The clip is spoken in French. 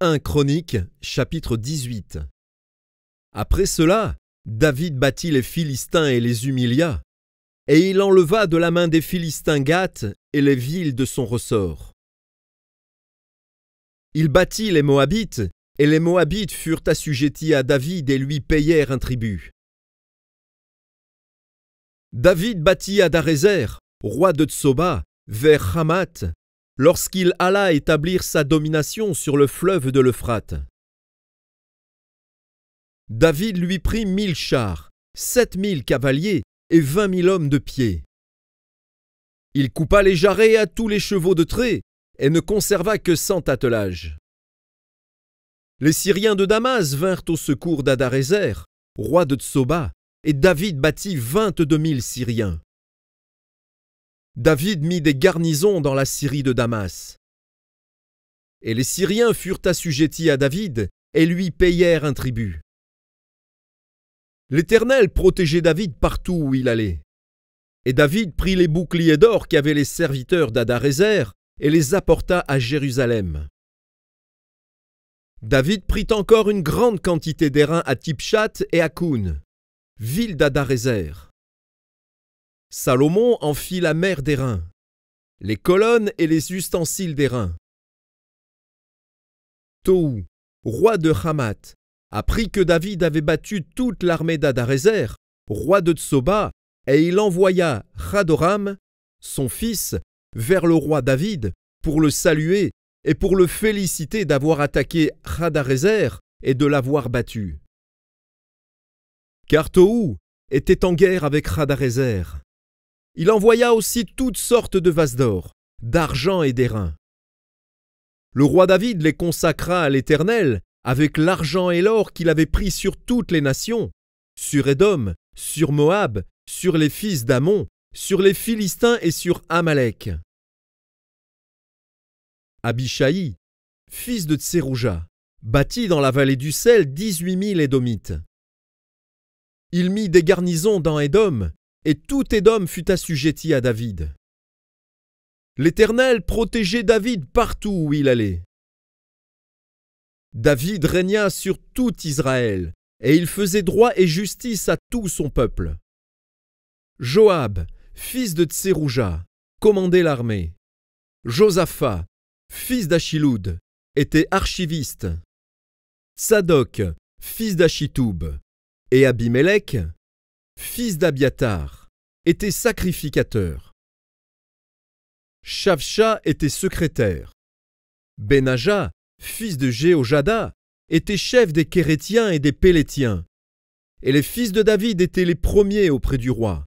1 Chroniques, chapitre 18. Après cela, David battit les Philistins et les humilia, et il enleva de la main des Philistins Gath et les villes de son ressort. Il battit les Moabites, et les Moabites furent assujettis à David et lui payèrent un tribut. David battit Hadarézer, roi de Tsoba, vers Hamath, lorsqu'il alla établir sa domination sur le fleuve de l'Euphrate. David lui prit 1000 chars, 7000 cavaliers et 20 000 hommes de pied. Il coupa les jarrets à tous les chevaux de trait et ne conserva que 100 attelages. Les Syriens de Damas vinrent au secours d'Hadarézer, roi de Tsoba, et David battit 22 000 Syriens. David mit des garnisons dans la Syrie de Damas. Et les Syriens furent assujettis à David et lui payèrent un tribut. L'Éternel protégeait David partout où il allait. Et David prit les boucliers d'or qu'avaient les serviteurs d'Hadarézer et les apporta à Jérusalem. David prit encore une grande quantité d'airain à Tipshat et à Koun, ville d'Hadarézer. Salomon en fit la mer d'airain, les colonnes et les ustensiles d'airain. Tohu, roi de Hamath, apprit que David avait battu toute l'armée d'Hadarézer, roi de Tsoba, et il envoya Hadoram, son fils, vers le roi David pour le saluer et pour le féliciter d'avoir attaqué Hadarézer et de l'avoir battu. Car Tohu était en guerre avec Hadarézer. Il envoya aussi toutes sortes de vases d'or, d'argent et d'airain. Le roi David les consacra à l'Éternel avec l'argent et l'or qu'il avait pris sur toutes les nations, sur Édom, sur Moab, sur les fils d'Ammon, sur les Philistins et sur Amalek. Abishai, fils de Tserouja, bâtit dans la vallée du sel 18 000 Édomites. Il mit des garnisons dans Édom, et tout Édom fut assujetti à David. L'Éternel protégeait David partout où il allait. David régna sur tout Israël, et il faisait droit et justice à tout son peuple. Joab, fils de Tserouja, commandait l'armée. Josaphat, fils d'Achiloud, était archiviste. Tsadok, fils d'Achitoub, et Abimelech, fils d'Abiatar, était sacrificateur. Shavsha était secrétaire. Benaja, fils de Jéhojada, était chef des Kérétiens et des Pélétiens. Et les fils de David étaient les premiers auprès du roi.